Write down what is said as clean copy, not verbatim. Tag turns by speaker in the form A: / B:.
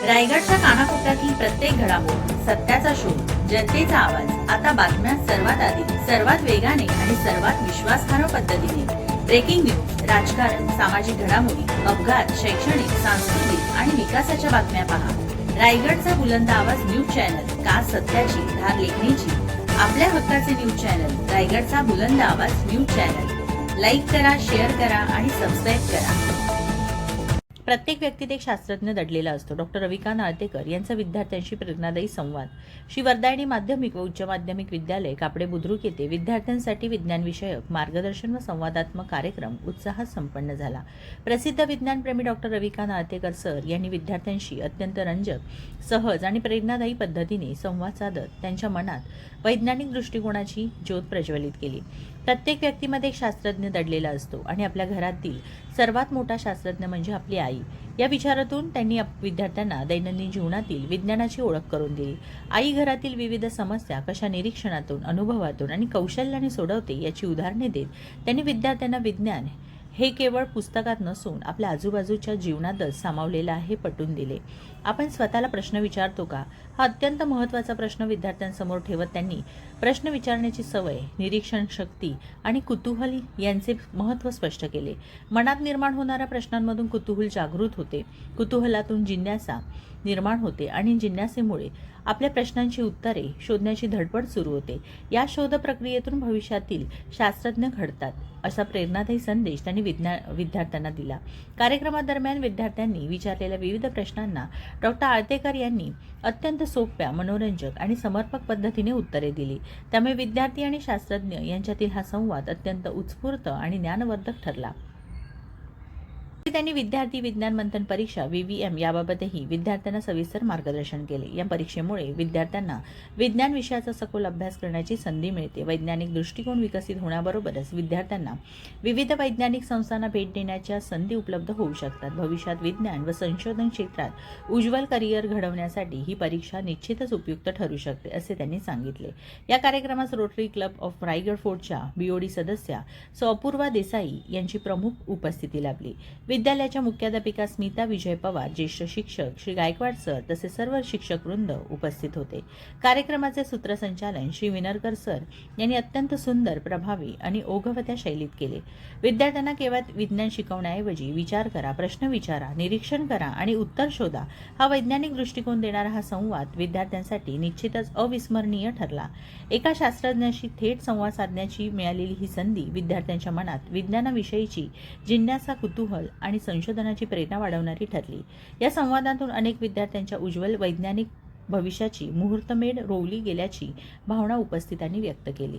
A: रायगडच्या कानाकोपऱ्यातील प्रत्येक घडामोड, सत्याचा शोध, जनतेचा आवाज. आता बातम्या सर्वात आधी, सर्वात वेगाने आणि सर्वात विश्वासार्ह पद्धतीने. ब्रेकिंग न्यूज, राजकारण, सामाजिक घडामोडी, अपघात, शैक्षणिक, सांस्कृतिक आणि विकासाच्या बातम्या पहा. रायगडचा बुलंद आवाज न्यूज चॅनल, का सत्याची धार लेखणीची. आपल्या हक्काचे न्यूज चॅनल, रायगडचा बुलंद आवाज न्यूज चॅनल. लाईक करा, शेअर करा आणि सबस्क्राईब करा. प्रत्येक व्यक्तीत एक शास्त्रज्ञ दडलेला असतो. डॉक्टर रविकांत आळतेकर यांचा विद्यार्थ्यांशी प्रेरणादायी संवाद. श्री वर्धायणी माध्यमिक व उच्च माध्यमिक विद्यालय, कापडे बुद्रुक येथे विद्यार्थ्यांसाठी विज्ञान विषयक मार्गदर्शन व संवादात्मक कार्यक्रम उत्साहात संपन्न झाला. प्रसिद्ध विज्ञानप्रेमी डॉक्टर रविकांत आळतेकर सर यांनी विद्यार्थ्यांशी अत्यंत रंजक, सहज आणि प्रेरणादायी पद्धतीने संवाद साधत त्यांच्या मनात वैज्ञानिक दृष्टिकोनाची ज्योत प्रज्वलित केली. प्रत्येक व्यक्तीमध्ये एक शास्त्रज्ञ दडलेला असतो आणि आपल्या घरातील सर्वात मोठा शास्त्रज्ञ म्हणजे आपली आई. या विचारातून त्यांनी विद्यार्थ्यांना दैनंदिन जीवनातील विज्ञानाची ओळख करून दिली. आई घरातील विविध समस्या कशा निरीक्षणातून, अनुभवातून आणि कौशल्याने सोडवते याची उदाहरणे देत त्यांनी विद्यार्थ्यांना विज्ञान हे केवळ पुस्तकात नसून आपल्या आजूबाजूच्या जीवनातच सामावलेलं आहे पटवून दिले. आपण स्वतःला प्रश्न विचारतो का? हा अत्यंत महत्त्वाचा प्रश्न विद्यार्थ्यांसमोर ठेवत त्यांनी प्रश्न विचारण्याची सवय, निरीक्षण शक्ती आणि कुतूहल यांचे महत्त्व स्पष्ट केले. मनात निर्माण होणाऱ्या प्रश्नांमधून कुतूहल जागृत होते, कुतूहलातून जिज्ञासा निर्माण होते आणि जिज्ञासेमुळे आपल्या प्रश्नांची उत्तरे शोधण्याची धडपड सुरू होते. या शोध प्रक्रियेतून भविष्यातील शास्त्रज्ञ घडतात, असा प्रेरणादायी संदेश त्यांनी विद्यार्थ्यांना दिला. कार्यक्रमादरम्यान विद्यार्थ्यांनी विचारलेल्या विविध प्रश्नांना डॉक्टर आळतेकर यांनी अत्यंत सोप्या, मनोरंजक आणि समर्पक पद्धतीने उत्तरे दिली. त्यामुळे विद्यार्थी आणि शास्त्रज्ञ यांच्यातील हा संवाद अत्यंत उत्स्फूर्त आणि ज्ञानवर्धक ठरला. त्यांनी विद्यार्थी विज्ञान मंथन परीक्षा VVM याबाबतही विद्यार्थ्यांना सविस्तर मार्गदर्शन केले. या परीक्षेमुळे विद्यार्थ्यांना विज्ञान विषयाचा सखोल अभ्यास करण्याची संधी मिळते. वैज्ञानिक दृष्टिकोन विकसित होण्याबरोबरच विद्यार्थ्यांना विविध वैज्ञानिक संस्थांना भेट देण्याच्या संधी उपलब्ध होऊ शकतात. भविष्यात विज्ञान व संशोधन क्षेत्रात उज्ज्वल करिअर घडवण्यासाठी ही परीक्षा निश्चितच उपयुक्त ठरू शकते, असे त्यांनी सांगितले. या कार्यक्रमास रोटरी क्लब ऑफ रायगड फोर्टच्या BOD सदस्या अपूर्वा देसाई यांची प्रमुख उपस्थिती लाभली. विद्यालयाच्या मुख्याध्यापिका स्मिता विजय पवार, ज्येष्ठ शिक्षक श्री गायकवाड सर तसेच सर्व शिक्षक वृंद उपस्थित होते. कार्यक्रमाचे सूत्रसंचालन श्री विनरकर सर यांनी अत्यंत सुंदर, प्रभावी आणि ओघवत्या शैलीत केले. विद्यार्थ्यांना केवळ विज्ञान शिकवण्याऐवजी विचार करा, प्रश्न विचारा, निरीक्षण करा आणि उत्तर शोधा हा वैज्ञानिक दृष्टिकोन देणारा हा संवाद विद्यार्थ्यांसाठी निश्चितच अविस्मरणीय ठरला. एका शास्त्रज्ञाशी थेट संवाद साधण्याची मिळालेली ही संधी विद्यार्थ्यांच्या मनात विज्ञानाविषयीची जिज्ञासा, कुतूहल आणि संशोधनाची प्रेरणा वाढवणारी ठरली. या संवादातून अनेक विद्यार्थ्यांच्या उज्ज्वल वैज्ञानिक भविष्याची मुहूर्तमेढ रोवली गेल्याची भावना उपस्थितांनी व्यक्त केली.